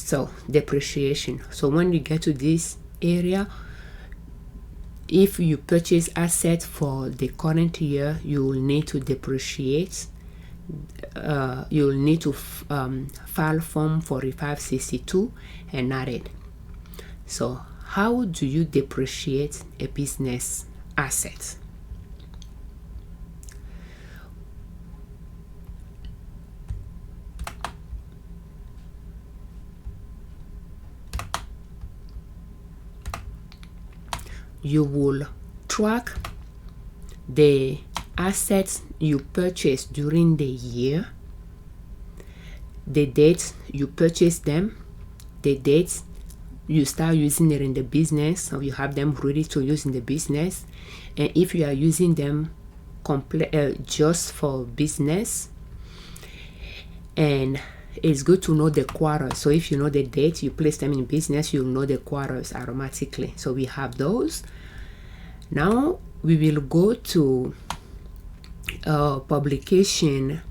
So depreciation. So when you get to this area, if you purchase assets for the current year, you will need to depreciate. You will need to file form 4562 and add it. So how do you depreciate a business asset? You will track the assets you purchased during the year, the dates you purchased them, the dates you start using it in the business, or you have them ready to use in the business, and if you are using them just for business. And it's good to know the quarters. So if you know the date you place them in business, you'll know the quarters automatically. So we have those. Now we will go to publication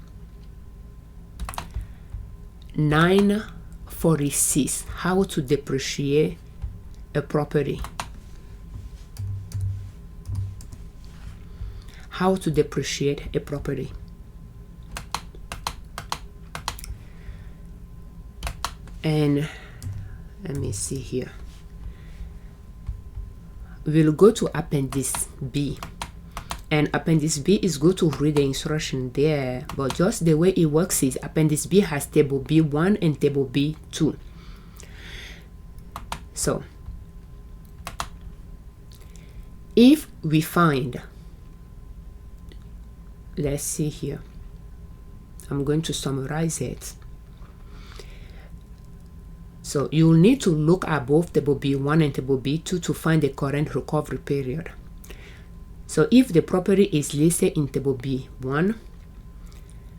946, how to depreciate a property. How to depreciate a property. And let me see here. We'll go to Appendix B. And Appendix B is good to read the instruction there, but just the way it works is Appendix B has Table B1 and Table B2. So if we find, let's see here, I'm going to summarize it. So you'll need to look at both Table B1 and Table B2 to find the current recovery period. So if the property is listed in Table B1,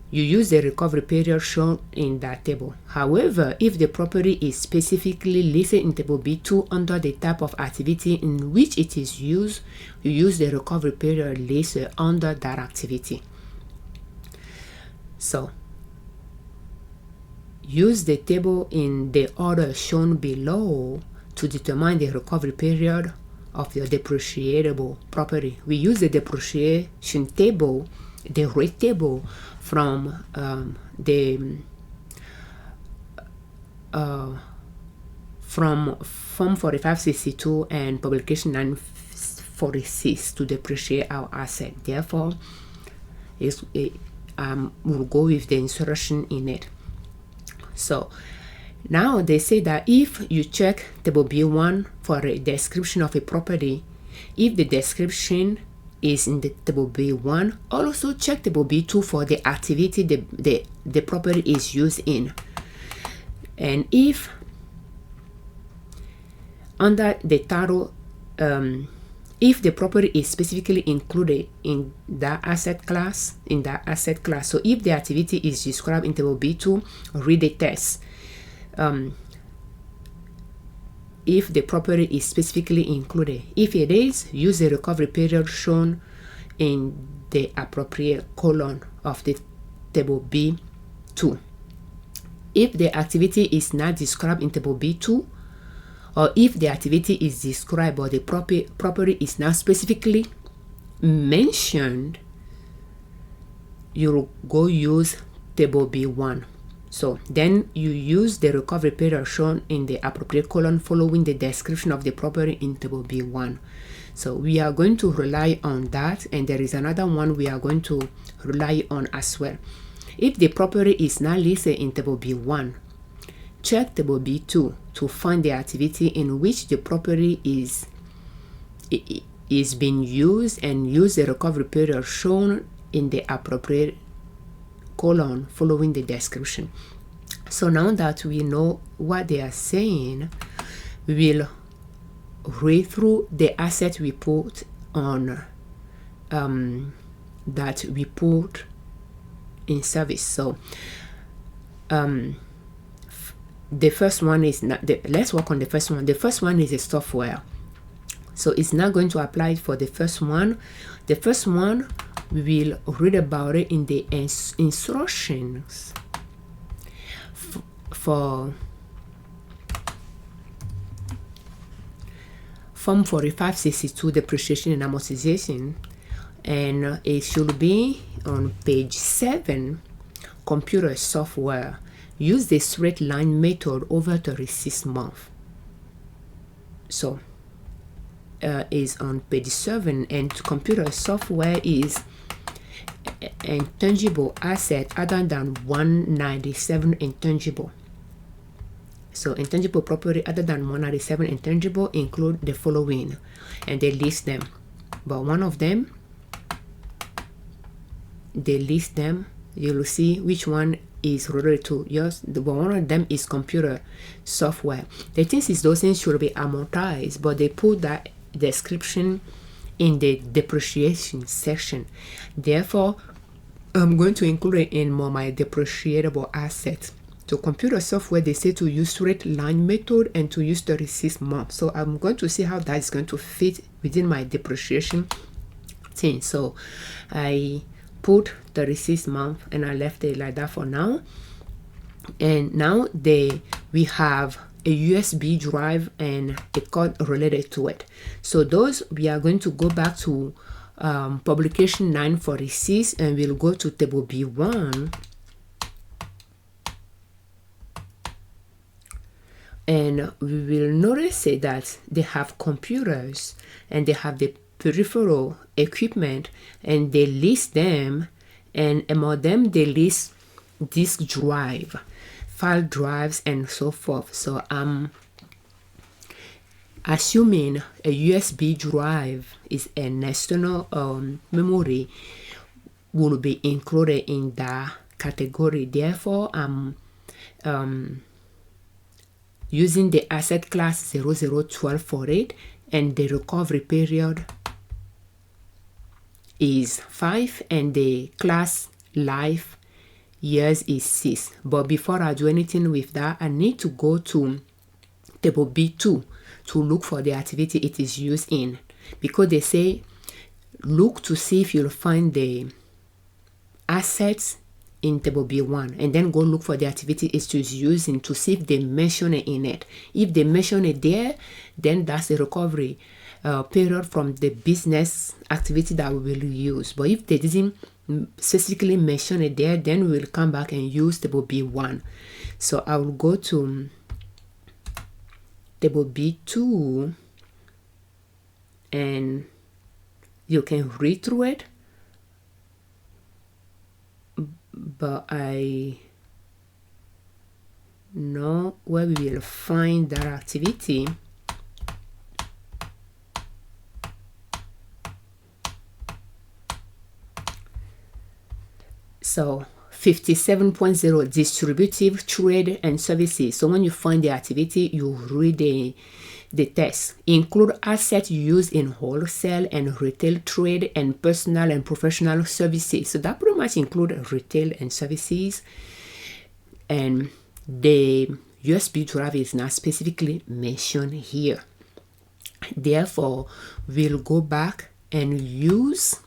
you use the recovery period shown in that table. However, if the property is specifically listed in Table B2 under the type of activity in which it is used, you use the recovery period listed under that activity. So use the table in the order shown below to determine the recovery period of your depreciable property. We use the depreciation table, the rate table, from from Form 4562 and Publication 946 to depreciate our asset. Therefore, we'll go with the instruction in it. So now they say that if you check Table B1 for a description of a property, if the description is in the Table B1, also check Table B2 for the activity the property is used in. And if under the title, if the property is specifically included in that asset class, so if the activity is described in Table B2, read the text. If the property is specifically included, if it is, use the recovery period shown in the appropriate column of the Table B2. If the activity is not described in Table B2, or if the activity is described or the property is not specifically mentioned, you'll go use Table B1. So then you use the recovery period shown in the appropriate column following the description of the property in Table B1. So we are going to rely on that, and there is another one we are going to rely on as well. If the property is not listed in Table B1, check Table B2 to find the activity in which the property is being used, and use the recovery period shown in the appropriate column following the description. So now that we know what they are saying, we will read through the assets we put on that we put in service. So the first one is not let's work on the first one. The first one is a software, so it's not going to apply for the first one. The first one, we will read about it in the instructions for Form 4562, depreciation and amortization, and it should be on page 7, computer software. Use the straight line method over 36 months. So is on page 7, and computer software is intangible asset other than 197 intangible. So intangible property other than 197 intangible include the following, and they list them. But one of them, they list them. You'll see which one is related to yours. One of them is computer software. The things is those things should be amortized, but they put that description in the depreciation section. Therefore, I'm going to include it in my depreciable assets. So computer software, they say to use straight line method and to use 36 months. So I'm going to see how that is going to fit within my depreciation thing. So I put 36 months and I left it like that for now. And now we have a USB drive and a code related to it. So those, we are going to go back to publication 946, and we'll go to table B1, and we will notice that they have computers and they have the peripheral equipment, and they list them, and among them they list disk drive, file drives, and so forth. So I'm assuming a USB drive is an external memory will be included in that category. Therefore, I'm using the asset class 0012 for it, and the recovery period is 5, and the class life years is 6. But before I do anything with that, I need to go to table B2 to look for the activity it is used in, because they say look to see if you'll find the assets in table B1, and then go look for the activity it is using to see if they mention it in it. If they mention it there, then that's the recovery period from the business activity that we will use. But if they didn't specifically mention it there, then we will come back and use table B1. So I will go to table B2, and you can read through it, but I know where we will find that activity. So 57.0, distributive trade and services. So when you find the activity, you read the text. Include assets used in wholesale and retail trade and personal and professional services. So that pretty much includes retail and services. And the USB drive is not specifically mentioned here. Therefore, we'll go back and use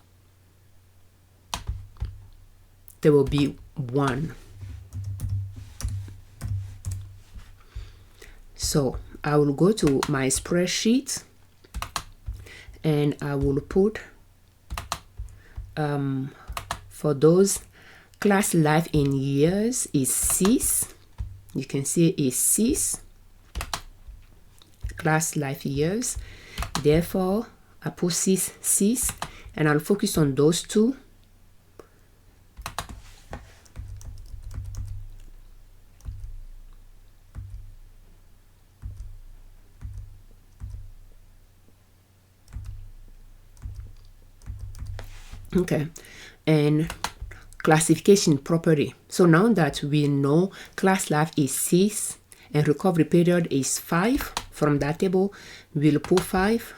table B1. So I will go to my spreadsheet, and I will put for those class life in years is 6. You can see it's 6 class life years. Therefore, I put 6, and I'll focus on those two. Okay, and classification property. So now that we know class life is 6 and recovery period is 5, from that table we'll put 5,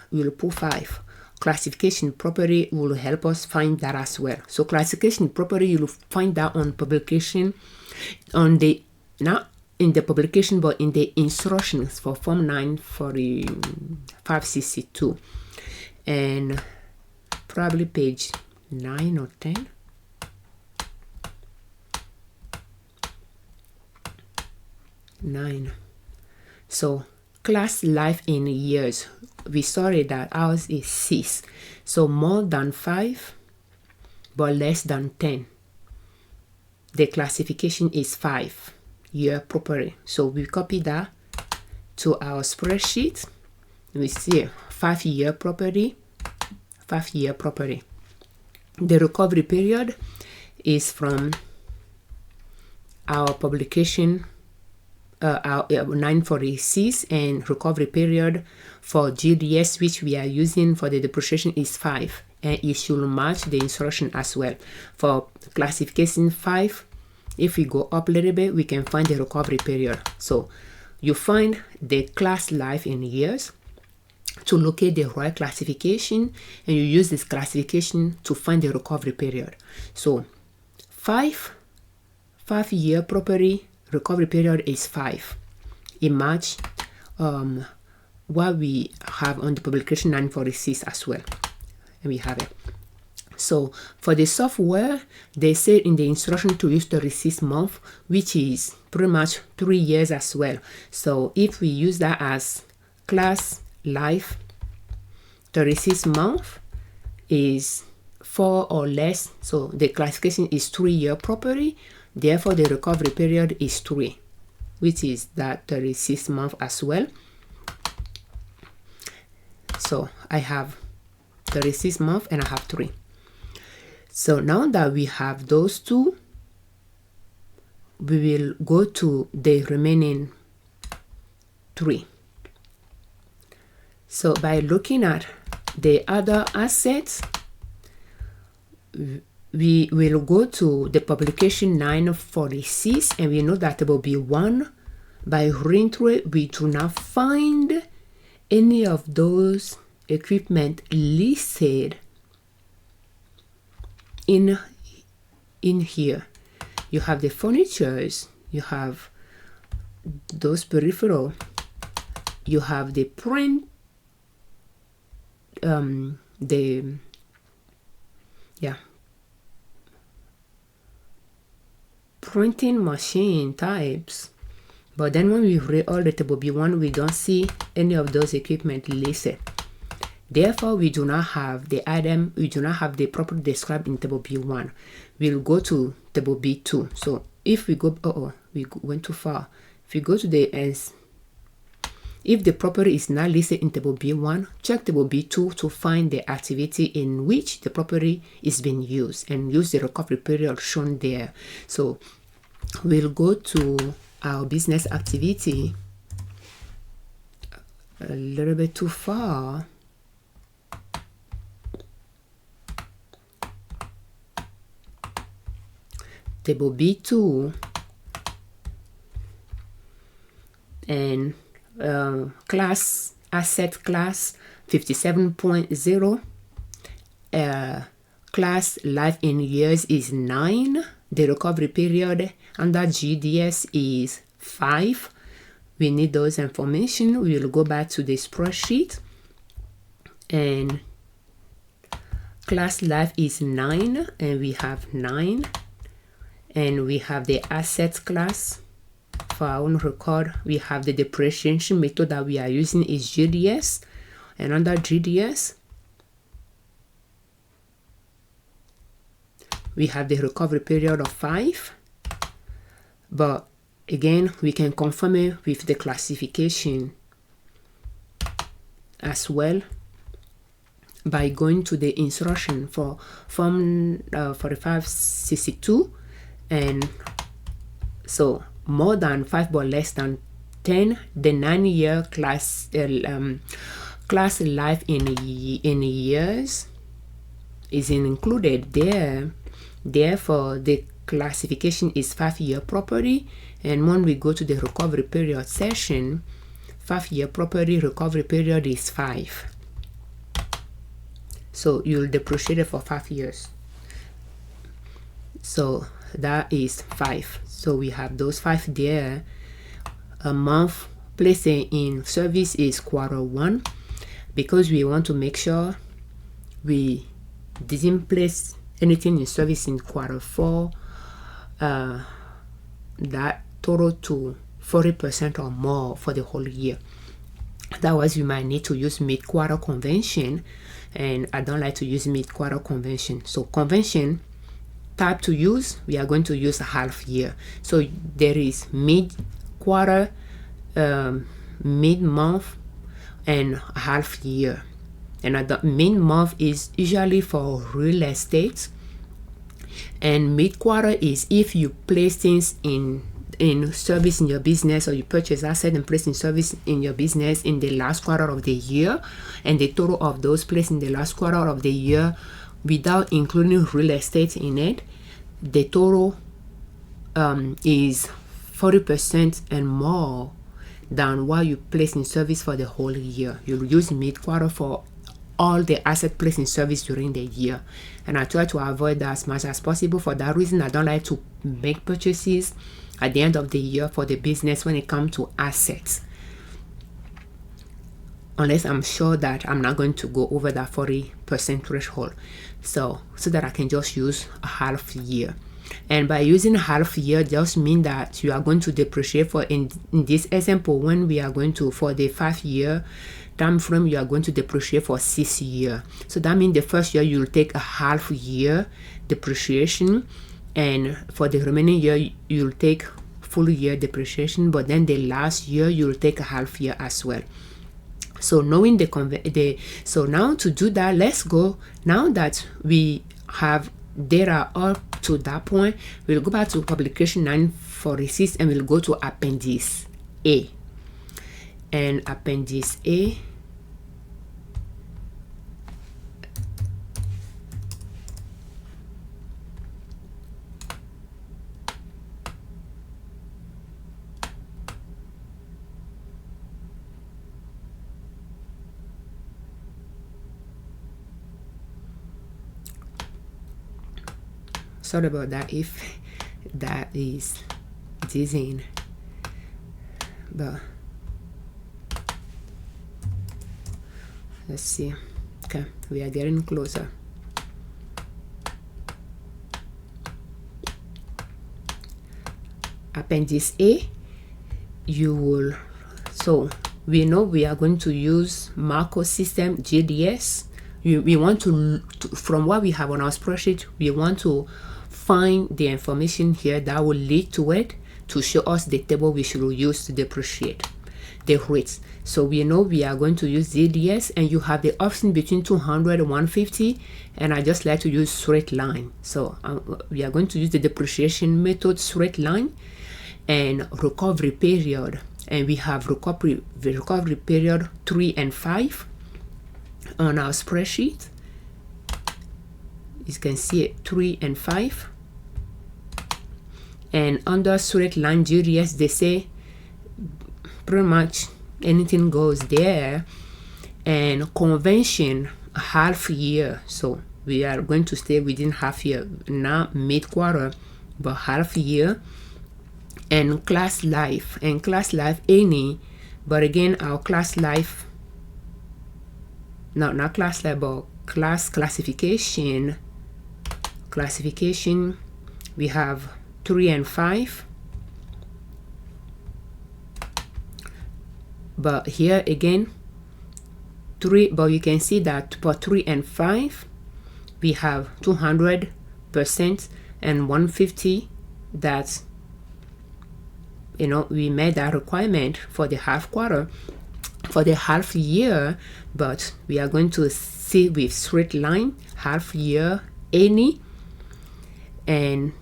Classification property will help us find that as well. So classification property, you'll find that on publication, on the, not in the publication, but in the instructions for form 94562, and probably page 9 or 10. So class life in years. We saw that ours is 6. So more than 5 but less than 10. The classification is 5-year property. So we copy that to our spreadsheet. We see 5-year property, 5-year property. The recovery period is from our publication, our 946, and recovery period for GDS, which we are using for the depreciation, is 5, and it should match the instruction as well. For classification 5, if we go up a little bit, we can find the recovery period. So you find the class life in years to locate the right classification, and you use this classification to find the recovery period. So 5-year property recovery period is 5. It match what we have on the publication 946 as well, and we have it. So for the software, they say in the instruction to use 36 month, which is pretty much 3 years as well. So if we use that as class life, 36 month is 4 or less, so the classification is 3-year property. Therefore, the recovery period is 3, which is that 36 month as well. So I have 36 month and I have 3. So now that we have those two, we will go to the remaining 3. So by looking at the other assets, we will go to the publication 946, and we know that table B1. By reading through it, we do not find any of those equipment listed in here. You have the furnitures, you have those peripheral, you have the print, printing machine types. But then when we read all the table B1, we don't see any of those equipment listed. Therefore, we do not have the item, we do not have the property described in table B1. We'll go to table B2. So if we go, we went too far. If we go to the ends, if the property is not listed in table B1, check table B2 to find the activity in which the property is being used, and use the recovery period shown there. So we'll go to our business activity. A little bit too far. Table B2 and class asset class 57.0, class life in years is 9. The recovery period under GDS is 5. We need those information. We will go back to the spreadsheet, and class life is 9, and we have 9. And we have the assets class. For our own record, we have the depreciation method that we are using is GDS, and under GDS we have the recovery period of 5. But again, we can confirm it with the classification as well by going to the instruction for form 4562. And so more than 5 but less than 10, the 9-year class class life in years is included there. Therefore, the classification is 5-year property. And when we go to the recovery period section, 5-year property recovery period is 5. So you'll depreciate it for 5 years. So that is 5. So we have those 5 there. A month placing in service is Q1, because we want to make sure we didn't place anything in service in Q4 that total to 40% or more for the whole year. Otherwise, you might need to use mid-quarter convention, and I don't like to use mid-quarter convention. So convention type to use, we are going to use a half year. So there is mid-quarter, mid-month, and a half year. And the mid-month is usually for real estate, and mid-quarter is if you place things in service in your business, or you purchase asset and place in service in your business in the last quarter of the year, and the total of those placed in the last quarter of the year without including real estate in it, the total is 40% and more than what you place in service for the whole year. You'll use mid-quarter for all the asset placed in service during the year, and I try to avoid that as much as possible. For that reason, I don't like to make purchases at the end of the year for the business when it comes to assets, unless I'm sure that I'm not going to go over that 40% threshold, so that I can just use a half year. And by using a half year just mean that you are going to depreciate for, in this example, when we are going to, for the 5-year time frame, you are going to depreciate for 6 years. So that means the first year you'll take a half year depreciation, and for the remaining year you'll take full year depreciation, but then the last year you'll take a half year as well. So knowing so now to do that, let's go, now that we have data up to that point, we'll go back to publication 946 and we'll go to appendix A. And appendix A, sorry about that if that is dizzying, but let's see. Okay, we are getting closer. Appendix A, you will, so we know we are going to use MACRS system GDS. We want to, from what we have on our spreadsheet, we want to find the information here that will lead to it to show us the table we should use to depreciate the rates. So we know we are going to use ZDS, and you have the option between 200 and 150, and I just like to use straight line. So we are going to use the depreciation method straight line and recovery period, and we have recovery period 3 and 5 on our spreadsheet. You can see it, 3 and 5. And under straight line GDS, they say pretty much anything goes there. And convention, half year, so we are going to stay within half year, not mid-quarter, but half year. And class life, any, but again our class life, not class life, but classification, we have 3 and 5, but here again 3, but you can see that for 3 and 5 we have 200% and 150. That's, you know, we made that requirement for the half quarter, for the half year, but we are going to see with straight line half year any, and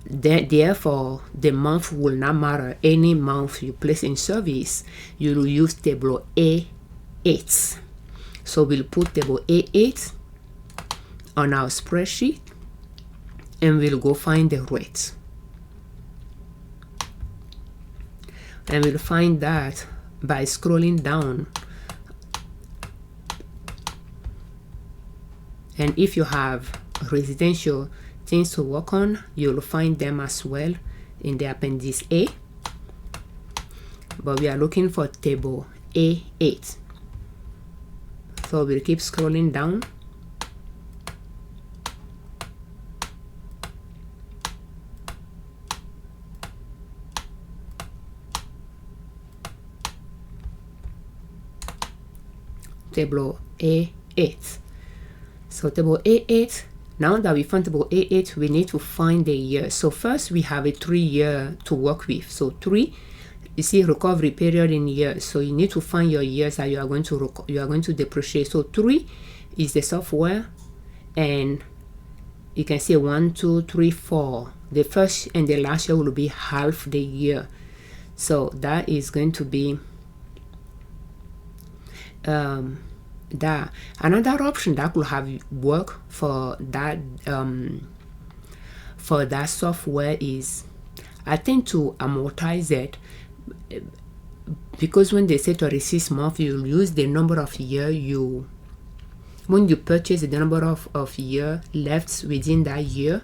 therefore the month will not matter. Any month you place in service, you will use table A8. So we'll put table A8 on our spreadsheet, and we'll go find the rates, and we'll find that by scrolling down. And if you have residential things to work on, you'll find them as well in the appendix A, but we are looking for table A8. So we'll keep scrolling down. table A8. So table A8, now that we found table A8, we need to find the year. So first we have a 3-year to work with. So 3, you see recovery period in years. So you need to find your years that you are going to depreciate. So 3 is the software, and you can see 1, 2, 3, 4. The first and the last year will be half the year. So that is going to be that. Another option that could have work for that software is, I think, to amortize it, because when they say 36 months, you'll use the number of year when you purchase, the number of year left within that year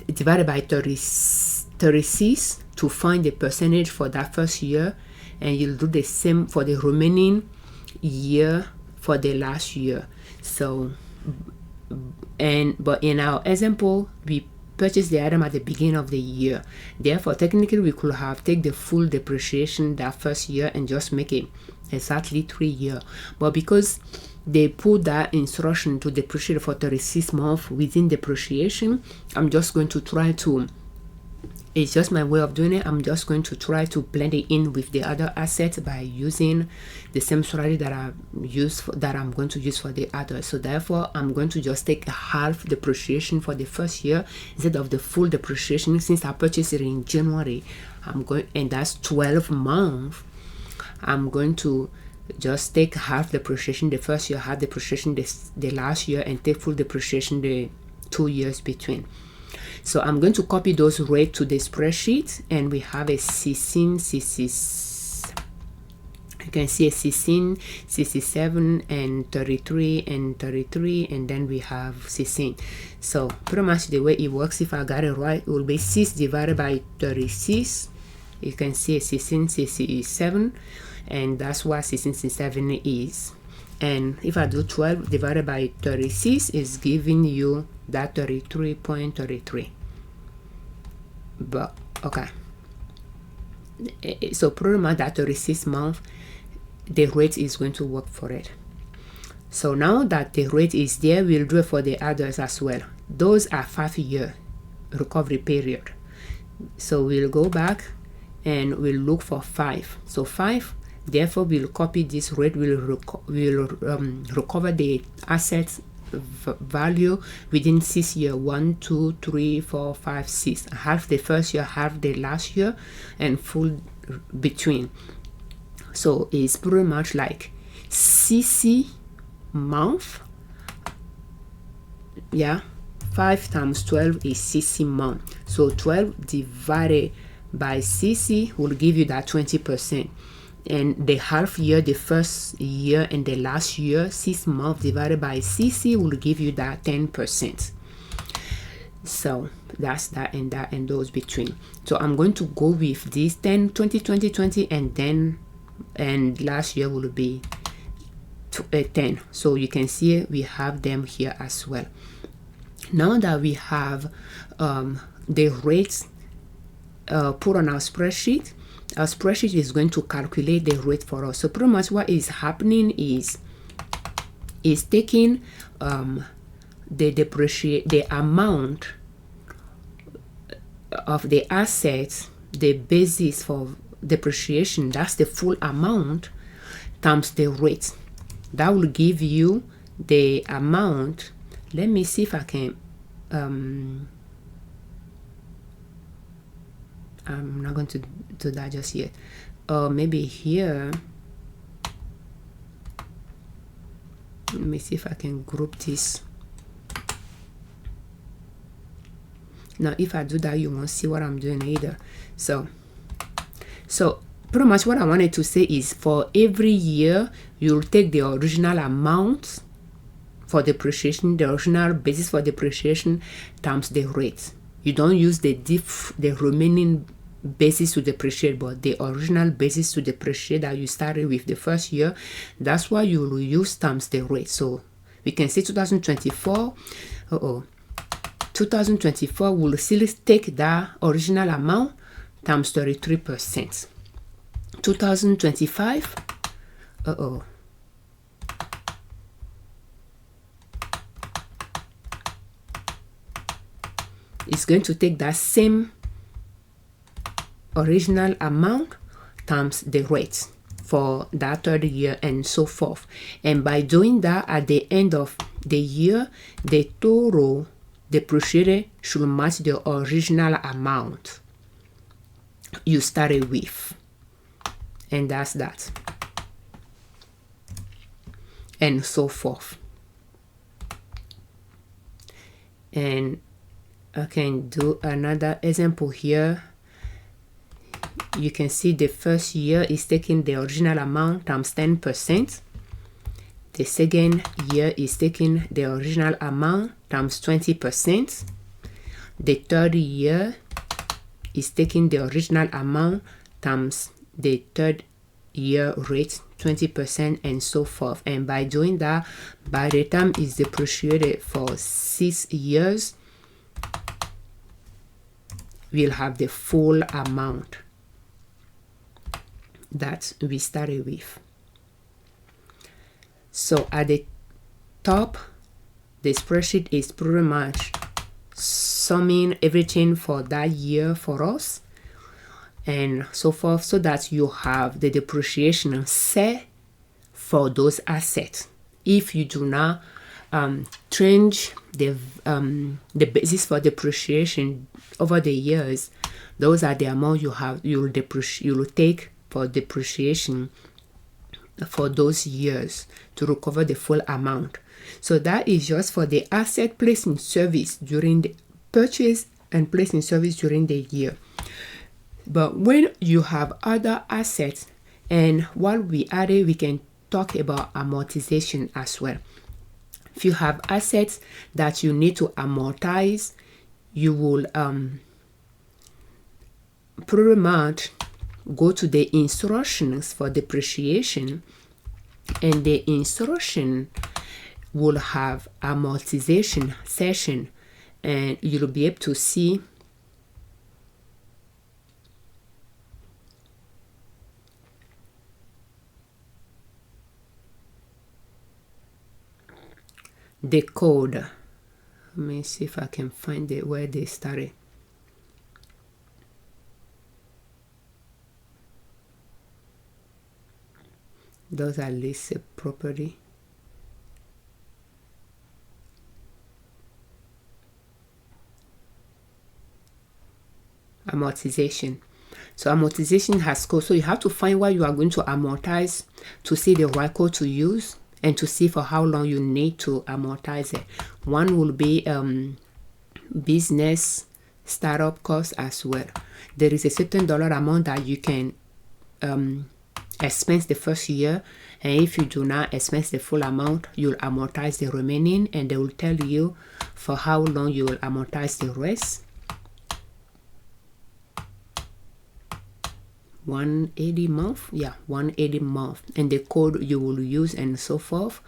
divided by 36 to find the percentage for that first year, and you'll do the same for the remaining year for the last year. So but in our example, we purchase the item at the beginning of the year. Therefore, technically, we could have take the full depreciation that first year and just make it exactly 3 years. But because they put that instruction to depreciate for 36 months within depreciation, I'm just going to try to, it's just my way of doing it, I'm just going to try to blend it in with the other assets by using the same strategy that I'm going to use for the others. So therefore, I'm going to just take half depreciation for the first year instead of the full depreciation. Since I purchased it in January, and that's 12 months, I'm going to just take half depreciation the first year, half depreciation the last year, and take full depreciation the 2 years between. So I'm going to copy those rates to the spreadsheet, and we have a 16, 66. You can see a 16, 67, and 33, and 33, and then we have 16. So pretty much the way it works, if I got it right, it will be 6 divided by 36. You can see a 16, 67, and that's what 16, 67 is. And if I do 12 divided by 36, is giving you that 33.33. But okay, so pretty much that 36 month, the rate is going to work for it. So now that the rate is there, we'll do it for the others as well. Those are 5-year recovery period. So we'll go back and we'll look for 5. So 5, therefore we'll copy this rate. We'll recover the assets value within 6 years. 1, 2, 3, 4, 5, 6. Half the first year, half the last year, and full between. So it's pretty much like CC month. Yeah, 5 times 12 is 60 month. So 12 divided by CC will give you that 20%. And the half year, the first year and the last year, 6 months divided by CC will give you that 10%. So that's that and those between. So I'm going to go with this 10, 20, 20, 20, and last year will be 10. So you can see we have them here as well. Now that we have the rates put on our spreadsheet is going to calculate the rate for us. So pretty much what is happening is taking the amount of the assets, the basis for depreciation, that's the full amount, times the rate. That will give you the amount. Let me see if I can I'm not going to do that just yet. Maybe here, let me see if I can group this. Now if I do that, you won't see what I'm doing either. So pretty much what I wanted to say is, for every year you'll take the original amount for depreciation, the original basis for depreciation, times the rate. You don't use the remaining basis to depreciate, but the original basis to depreciate that you started with the first year, that's why you will use times the rate. So we can say 2024 will still take that original amount times 33%. 2025. It's going to take that same original amount times the rate for that third year and so forth. And by doing that, at the end of the year, the total depreciated should match the original amount you started with. And that's that. And so forth. And I can do another example here. You can see the first year is taking the original amount times 10%. The second year is taking the original amount times 20%. The third year is taking the original amount times the third year rate, 20%, and so forth. And by doing that, by the time it's depreciated for 6 years, we'll have the full amount that we started with. So at the top, the spreadsheet is pretty much summing everything for that year for us and so forth, so that you have the depreciation set for those assets. If you do not change the basis for depreciation over the years, those are the amount you'll take for depreciation for those years to recover the full amount. So that is just for the asset placed in service during the purchase and placed in service during the year. But when you have other assets, and while we added, we can talk about amortization as well. If you have assets that you need to amortize, you will pretty much go to the instructions for depreciation, and the instruction will have amortization section, and you'll be able to see the code. Let me see if I can find it where they started. Those are listed property. Amortization. So amortization has code. So you have to find what you are going to amortize to see the right code to use and to see for how long you need to amortize it. One will be business startup cost as well. There is a certain dollar amount that you can expense the first year, and if you do not expense the full amount, you'll amortize the remaining, and they will tell you for how long you will amortize the rest. 180 month, yeah, 180 month, and the code you will use and so forth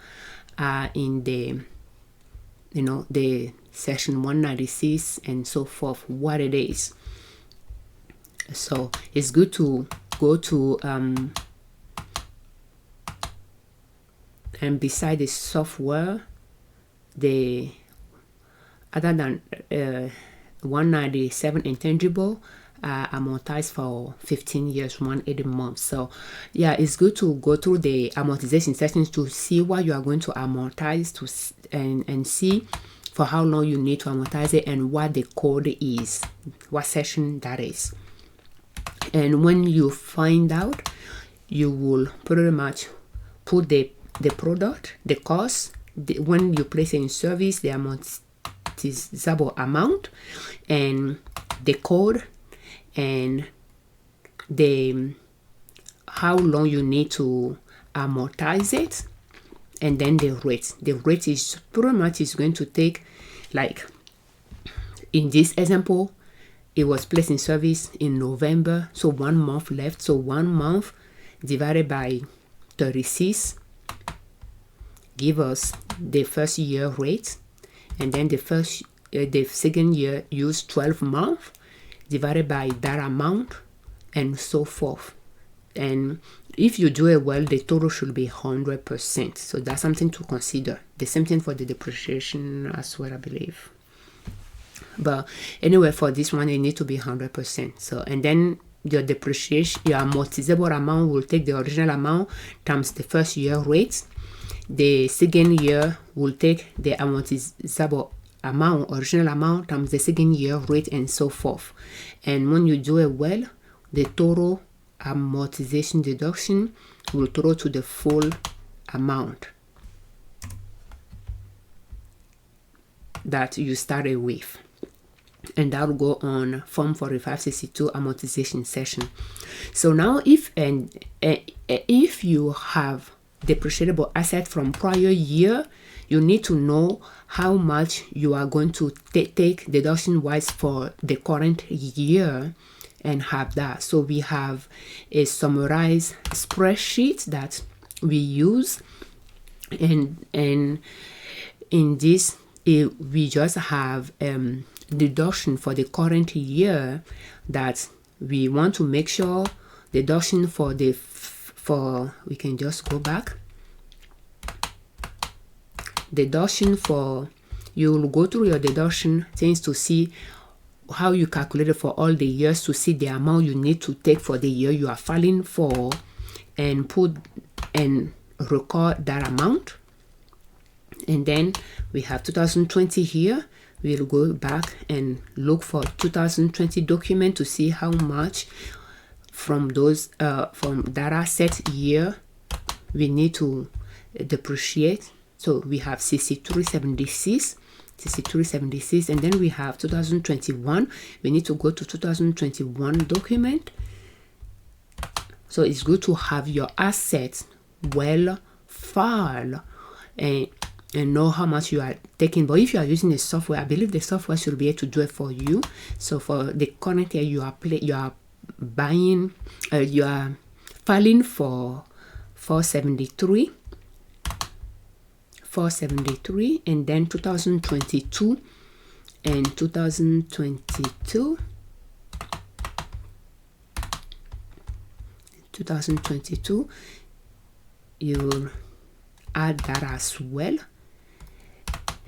are in the the section 196 and so forth, what it is. So it's good to go to and beside the software, the other than 197 intangible amortized for 15 years, 180 months. So yeah, it's good to go through the amortization sections to see what you are going to amortize and see for how long you need to amortize it and what the code is, what section that is. And when you find out, you will pretty much put the product, the cost, when you place it in service, the amortizable amount, and the code, and the how long you need to amortize it, and then the rate. The rate is pretty much is going to take, like in this example, it was placed in service in November, so 1 month left. So 1 month divided by 36 give us the first year rate, and then the second year use 12 months divided by that amount, and so forth. and if you do it well, the total should be 100%. So that's something to consider. The same thing for the depreciation as well, I believe. But anyway, for this one, it need to be 100%. So, and then your depreciation, your amortizable amount will take the original amount times the first year rate. The second year will take the amortizable amount, original amount, times the second year rate, and so forth. And when you do it well, the total amortization deduction will total to the full amount that you started with. And that will go on Form 4562 amortization session. So now if you have depreciable asset from prior year, you need to know how much you are going to take deduction wise for the current year and have that. So we have a summarized spreadsheet that we use, and in this we just have deduction for the current year that we want to make sure deduction for we can just go back. Deduction for, you will go through your deduction things to see how you calculate it for all the years, to see the amount you need to take for the year you are filing for, and put and record that amount. And then we have 2020 here. We'll go back and look for 2020 document to see how much from those from that asset year we need to depreciate. So we have 6376, and then we have 2021. We need to go to 2021 document. So it's good to have your assets well filed and know how much you are taking. But if you are using a software, I believe the software should be able to do it for you. So for the current year, you are buying, you are filing for 473, and then 2022 and 2022. 2022, you will add that as well,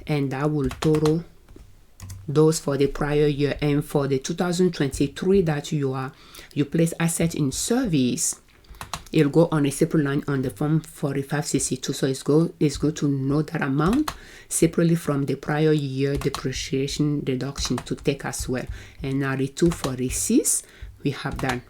and that will total those for the prior year. And for the 2023 that you place asset in service, it'll go on a separate line on the Form 4562. So it's good to know that amount separately from the prior year depreciation deduction to take as well. And now the 246 we have done.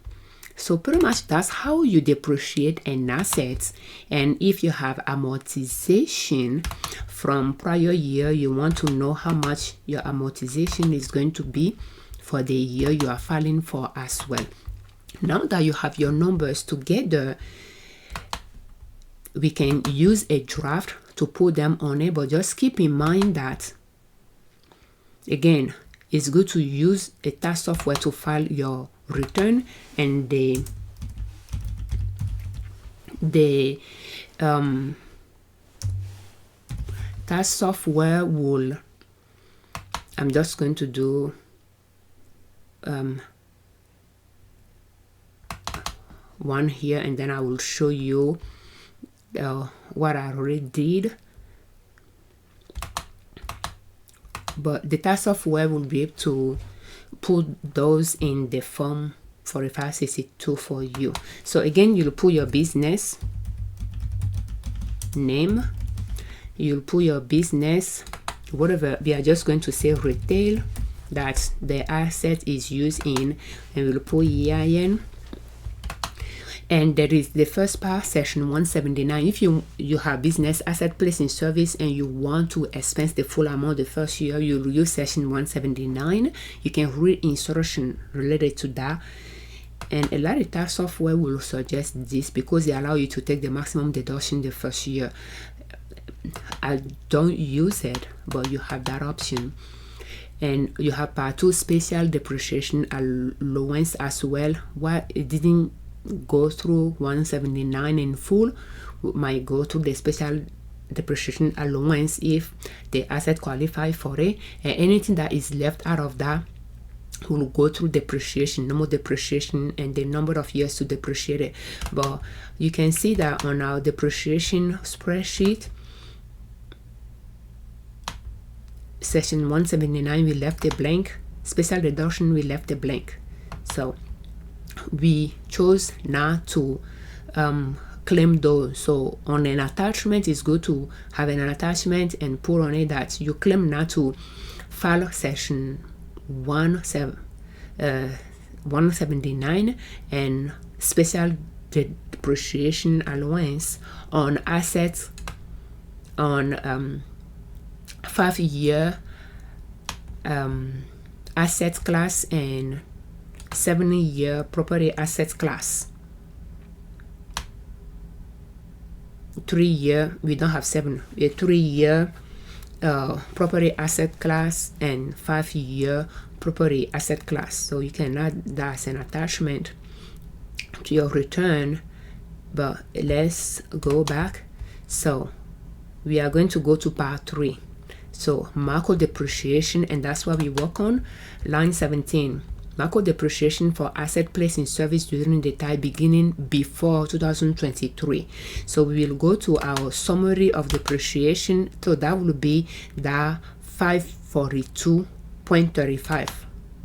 So pretty much that's how you depreciate an asset. And if you have amortization from prior year, you want to know how much your amortization is going to be for the year you are filing for as well. Now that you have your numbers together, we can use a draft to put them on it, but just keep in mind that, again, it's good to use a tax software to file your return, and the tax software will, I'm just going to do one here, and then I will show you what I already did. But the tax software will be able to put those in the Form 4562 for you. So again, you'll put your business name, you'll put your business, whatever, we are just going to say retail, that the asset is used in, and we'll put EIN. And there is the first part, section 179. If you have business asset placed in service and you want to expense the full amount the first year, you'll use section 179. You can read instruction related to that. And a lot of tax software will suggest this because they allow you to take the maximum deduction the first year. I don't use it, but you have that option. And you have part 2, special depreciation allowance as well. What it didn't go through 179 in full, might go through the special depreciation allowance if the asset qualify for it, and anything that is left out of that we'll go through depreciation, normal depreciation, and the number of years to depreciate it. But you can see that on our depreciation spreadsheet, section 179, we left a blank. Special deduction, we left a blank. So we chose not to claim those. So on an attachment, it's good to have an attachment and put on it that you claim not to file section 179 and special depreciation allowance on assets on 5-year asset class and 7-year property asset class. 3-year, we don't have 7, a 3-year property asset class and 5-year property asset class. So you can add that as an attachment to your return. But let's go back. So we are going to go to part 3. So macro depreciation, and that's what we work on. Line 17. Macro depreciation for asset placed in service during the time beginning before 2023. So we will go to our summary of depreciation. So that will be the 542.35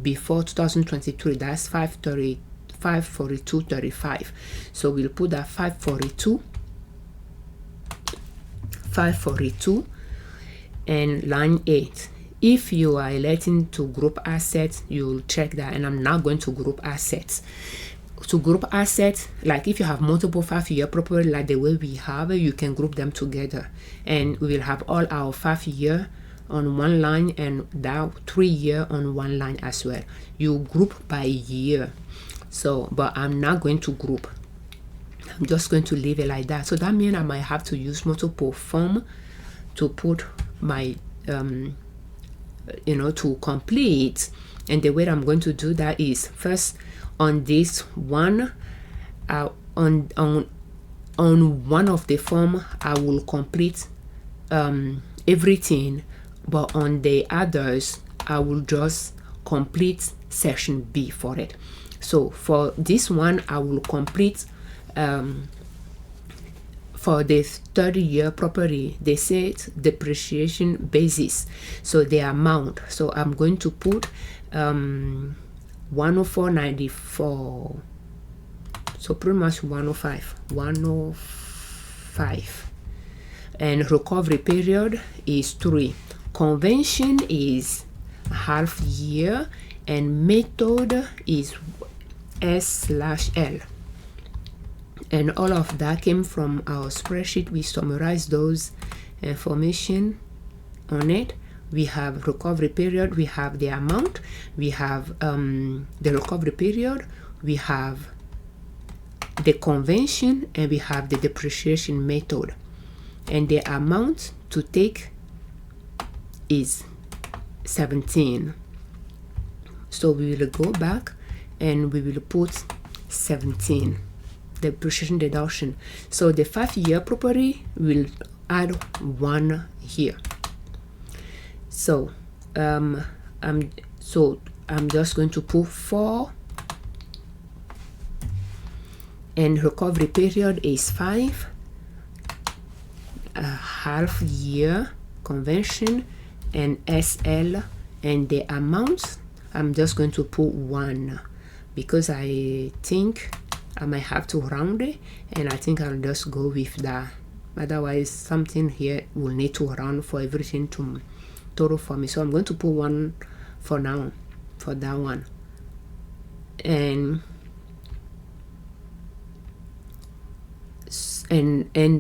before 2023. That's 542.35. So we'll put that 542 and line 8. If you are electing to group assets, you'll check that, and I'm not going to group assets. To group assets, like if you have multiple 5-year property like the way we have, you can group them together, and we will have all our 5-year on one line and that 3-year on one line as well. You group by year. So, but I'm not going to group. I'm just going to leave it like that. So that means I might have to use multiple form to put my to complete. And the way I'm going to do that is first on this one, on one of the form I will complete everything, but on the others I will just complete section B for it. So for this one I will complete for the 30-year property, they say depreciation basis, so the amount. So I'm going to put 104.94, so pretty much 105, and recovery period is 3. Convention is half year, and method is S/L. And all of that came from our spreadsheet. We summarized those information on it. We have recovery period, we have the amount, we have the recovery period, we have the convention, and we have the depreciation method. And the amount to take is 17. So we will go back and we will put 17. Depreciation deduction. So the 5-year property will add 1 here. So I'm just going to put 4, and recovery period is 5, half year convention, and SL, and the amounts I'm just going to put 1 because I think I might have to round it, and I think I'll just go with that. Otherwise something here will need to round for everything to total for me. So I'm going to put 1 for now for that one, and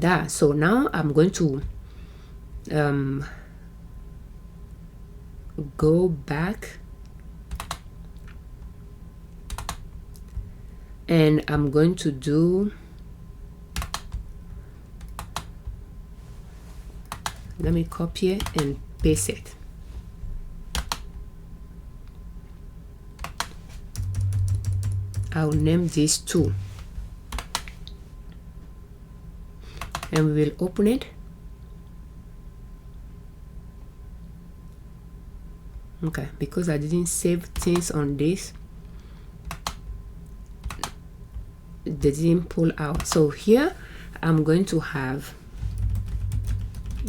that. So now I'm going to go back, and I'm going to do, let me copy it and paste it. I'll name this 2, and we will open it. Okay, because I didn't save things on this, they didn't pull out. So here I'm going to have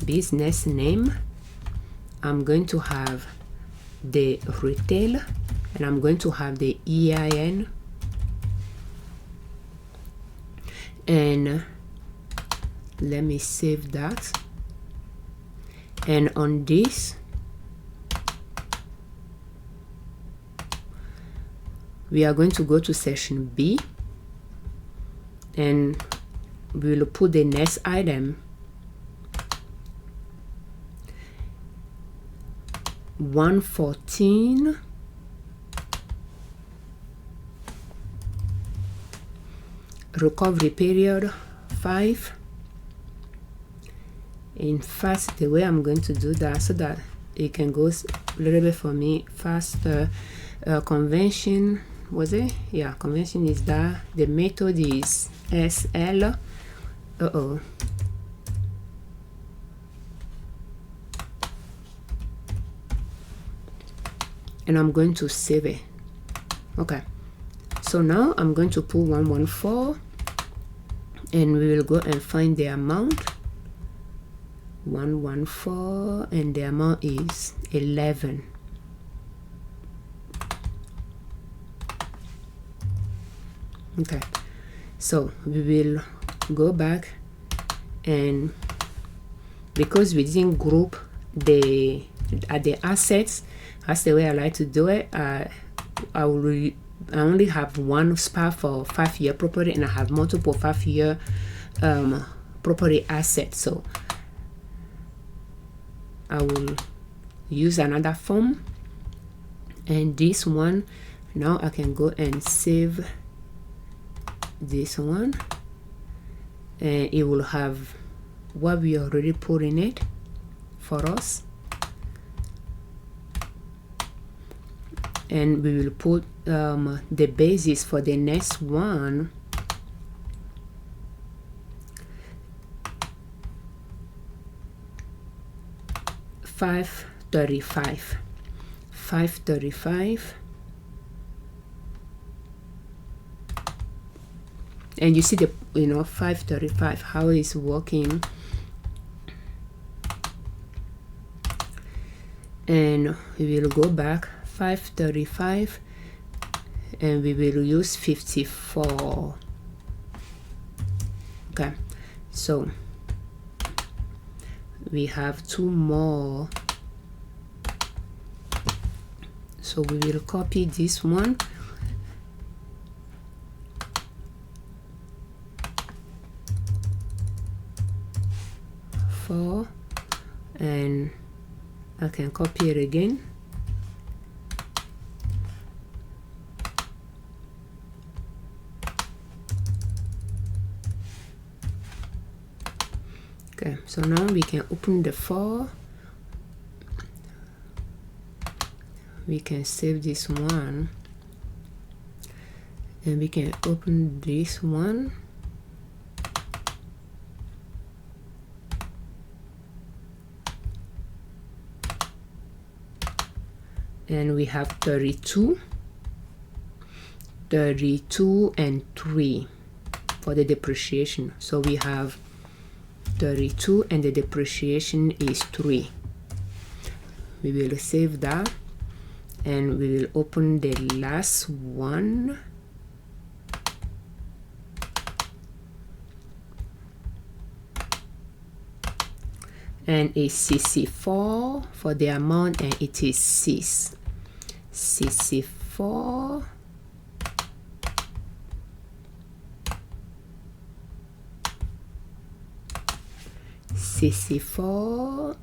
business name, I'm going to have the retail, and I'm going to have the EIN, and let me save that. And on this we are going to go to section B, and we will put the next item, 114 recovery period 5. In fact, the way I'm going to do that so that it can go a little bit for me faster, convention, was it? Yeah, convention is that the method is SL. And I'm going to save it. Okay, so now I'm going to put 114, and we will go and find the amount 114, and the amount is 11. Okay, so we will go back, and because we didn't group the assets, that's the way I like to do it. I only have one spot for 5-year property, and I have multiple 5-year property assets. So I will use another form, and this one, now I can go and save this one, and it will have what we already put in it for us. And we will put the basis for the next one, $535. And you see the 535 how it's working. And we will go back 535, and we will use 54. Okay, so we have 2 more, so we will copy this one, and I can copy it again. Okay, so now we can open the 4. We can save this one, and we can open this one. And we have 32 and 3 for the depreciation. So we have 32 and the depreciation is 3. We will save that, and we will open the last one. And it's CC4 for the amount, and it is 6. CC4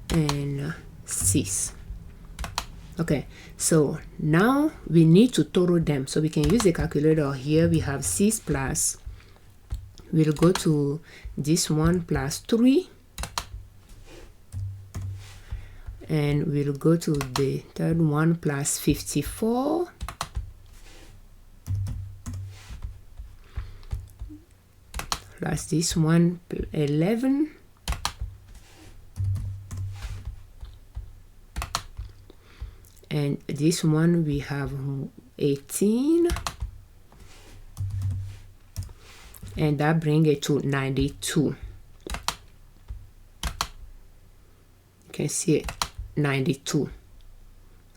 and 6. Okay, so now we need to total them, so we can use the calculator. Here we have 6 plus, we'll go to this one plus 3, and we'll go to the third one plus 54, plus this one 11, and this one we have 18, and that brings it to 92. You can see it, 92.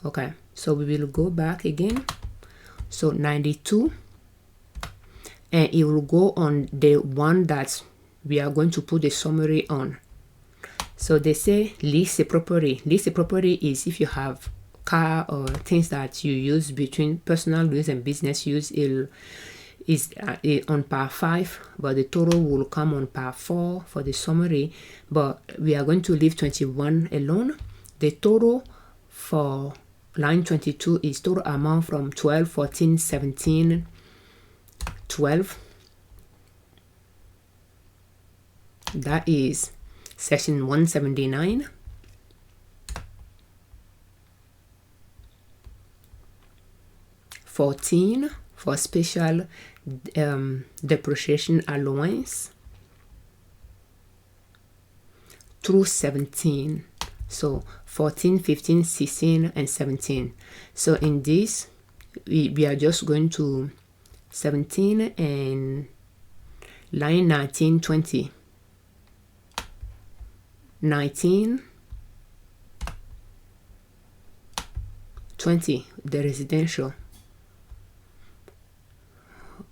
Okay, so we will go back again. So 92, and it will go on the one that we are going to put the summary on. So they say lease a property. Lease a property is if you have car or things that you use between personal use and business use. It is on part 5, but the total will come on part 4 for the summary. But we are going to leave 21 alone. The total for line 22 is total amount from 12, 14, 17, 12. That is section 179. $14 for special depreciation allowance through 17. So 14, 15, 16, and 17. So in this, we are just going to 17 and line 19, 20. 19, 20, the residential.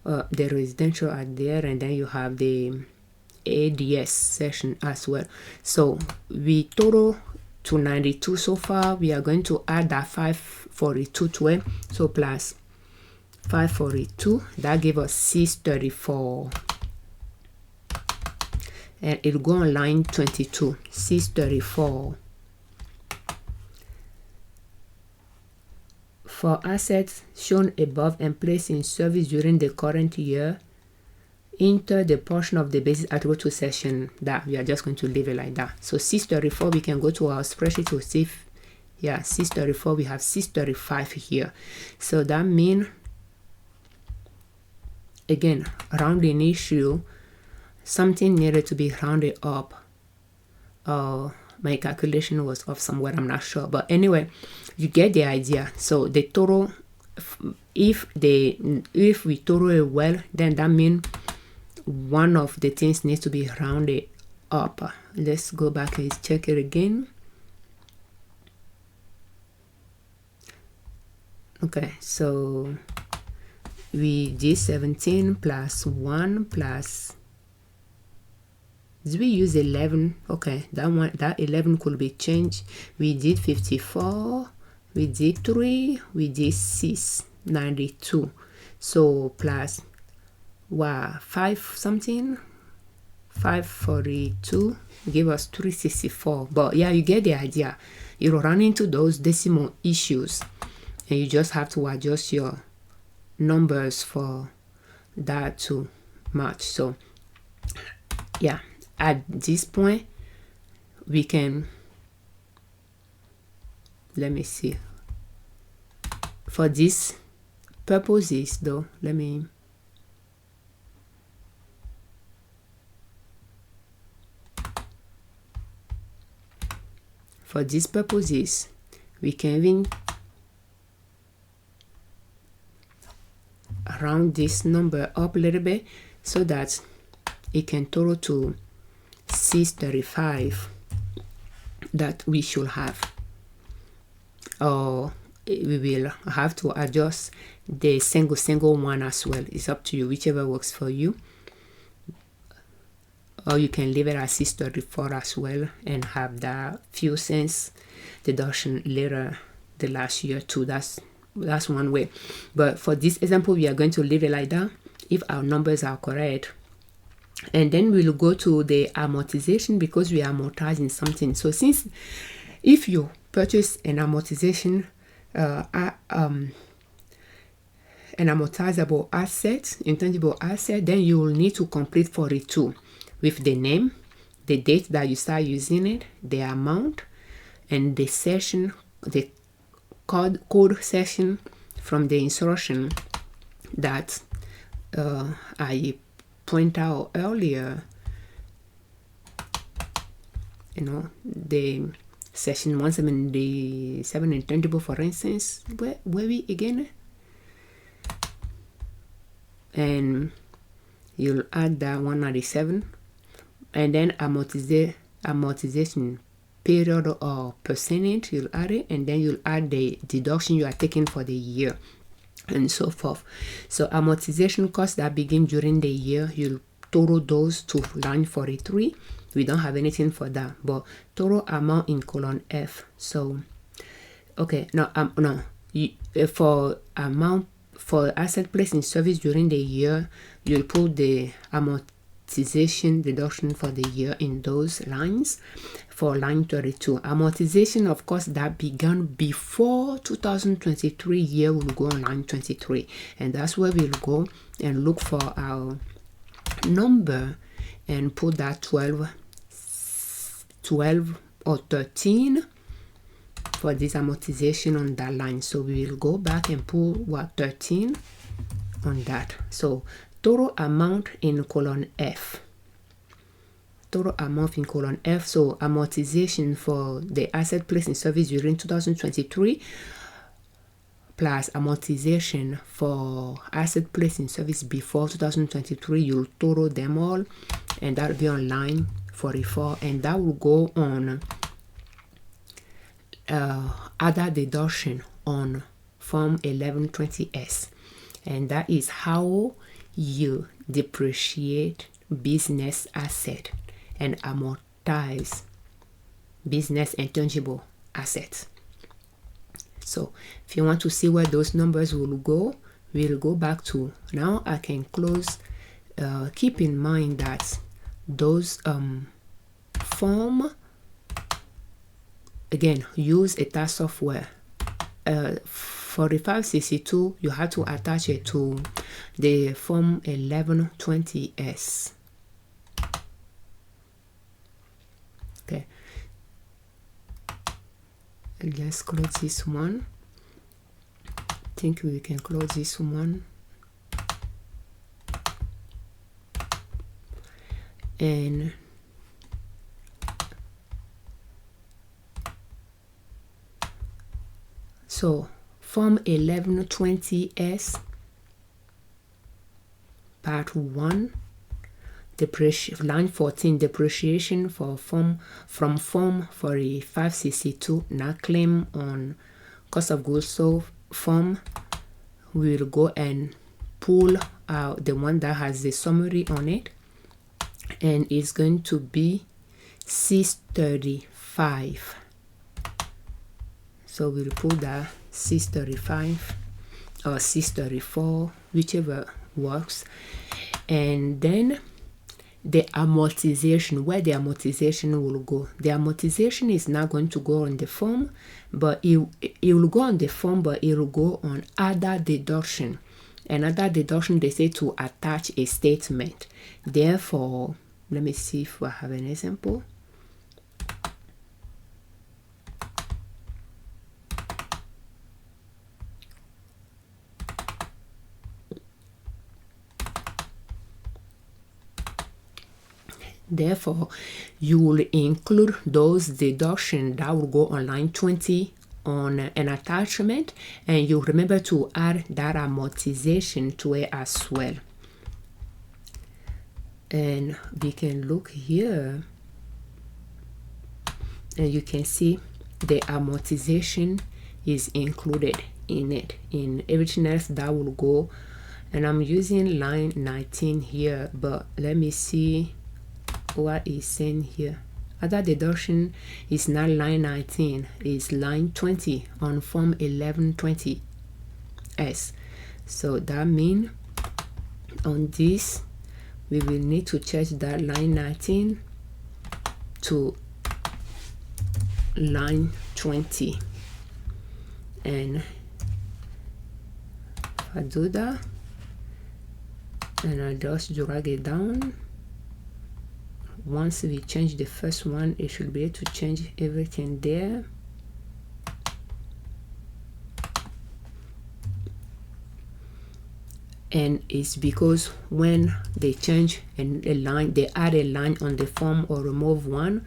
The residential are there, and then you have the ADS section as well. So we total to 92 so far. We are going to add that 542 to it. So plus 542, that gives us 634. And it'll go on line 22, 634. For assets shown above and placed in service during the current year, enter the portion of the basis attributable to section that we are just going to leave it like that. So 634, we can go to our spreadsheet to see if, yeah, 634, we have 635 here. So that means, again, rounding issue, something needed to be rounded up. My calculation was off somewhere, I'm not sure, but anyway, you get the idea. So the total, if we total it well, then that means one of the things needs to be rounded up. Let's go back and check it again. Okay, so we did 17 plus 1 plus, did we use 11? Okay, that 11 could be changed. We did 54, we did 3, we did 6, 92. So plus, wow, 5 something, 542, give us 364. But yeah, you get the idea. You run into those decimal issues, and you just have to adjust your numbers for that to match. So yeah, at this point we can, let me see, for these purposes though, for these purposes we can even round this number up a little bit so that it can total to 635 that we should have, or we will have to adjust the single one as well. It's up to you, whichever works for you, or you can leave it at 634 as well and have that few cents deduction later the last year too. That's one way. But for this example, we are going to leave it like that if our numbers are correct. And then we'll go to the amortization because we are amortizing something. So since if you purchase an amortization, an amortizable asset, intangible asset, then you will need to complete 42 with the name, the date that you start using it, the amount, and the session, the code section from the instruction that I point out earlier. You know, the section 177 intangible, for instance, where we again, and you'll add that 197, and then amortization period or percentage, you'll add it, and then you'll add the deduction you are taking for the year, and so forth. So amortization costs that begin during the year, you'll total those to line 43. We don't have anything for that, but total amount in column F. So okay, for amount for asset placed in service during the year, you'll put the amortization deduction for the year in those lines. For line 32, amortization of course that began before 2023 year will go on line 23, and that's where we'll go and look for our number and put that 12 or 13 for this amortization on that line. So we will go back and put what, 13 on that. So total amount in column F. Total amount in column F. So amortization for the asset placed in service during 2023 plus amortization for asset placed in service before 2023, you'll total them all, and that'll be on line 44, and that will go on other deduction on form 1120S, and that is how you depreciate business asset and amortize business intangible assets. So if you want to see where those numbers will go, we'll go back to, now I can close. Keep in mind that those form, again, use a tax software. 4562, you have to attach it to the form 1120S. Okay, let's close this one. I think we can close this one, and so form 1120S part 1, depreciation, line 14, depreciation for form 4562, now claim on cost of goods sold form. We will go and pull out the one that has the summary on it, and it's going to be 635. So we'll put that 635 or 634, whichever works. And then the amortization, where the amortization will go. The amortization is not going to go on the form, but it will go on the form, but it will go on other deduction. And other deduction, they say to attach a statement. Therefore, let me see if I have an example. Therefore, you will include those deductions that will go on line 20 on an attachment, and you remember to add that amortization to it as well. And we can look here, and you can see the amortization is included in it. In everything else that will go, and I'm using line 19 here, but let me see what is saying here. Other deduction is not line 19, is line 20 on form 1120S. So that means on this we will need to change that line 19 to line 20, and if I do that and I just drag it down, once we change the first one, it should be able to change everything there. And it's because when they change a line, they add a line on the form or remove one,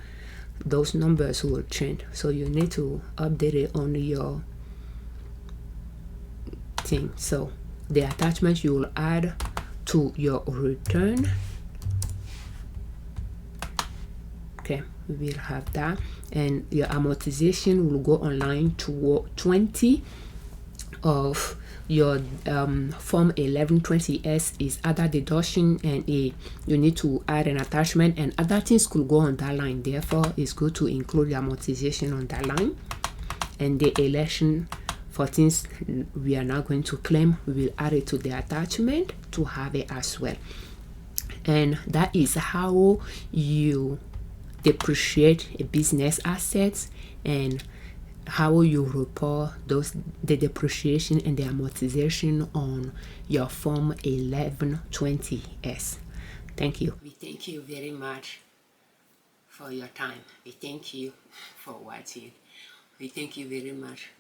those numbers will change. So you need to update it on your thing. So the attachment you will add to your return. Okay, we will have that, and your amortization will go online to 20 of your form 1120S is other deduction, and you need to add an attachment, and other things could go on that line. Therefore, it's good to include the amortization on that line. And the election for things we are not going to claim, we will add it to the attachment to have it as well. And that is how you depreciate a business assets, and how you report the depreciation and the amortization on your form 1120S. Thank you. We thank you very much for your time. We thank you for watching. We thank you very much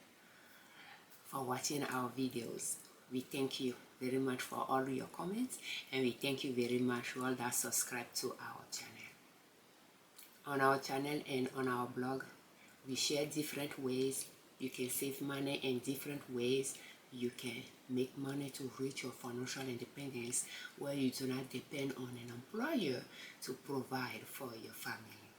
for watching our videos. We thank you very much for all your comments, and we thank you very much for all that subscribe to our channel. On our channel and on our blog, we share different ways you can save money and different ways you can make money to reach your financial independence, where you do not depend on an employer to provide for your family.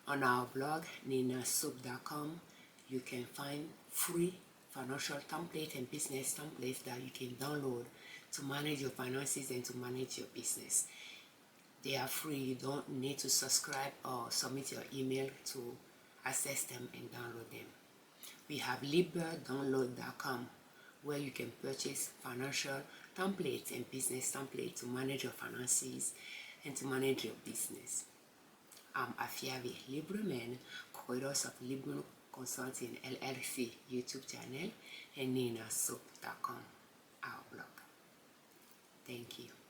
On our blog, ninasoup.com, you can find free financial templates and business templates that you can download to manage your finances and to manage your business. They are free. You don't need to subscribe or submit your email to access them and download them. We have liberdownload.com, where you can purchase financial templates and business templates to manage your finances and to manage your business. I'm Afiavi Liberman, creators of Liberman Consulting L.L.C YouTube channel and ninasoup.com, our blog. Thank you.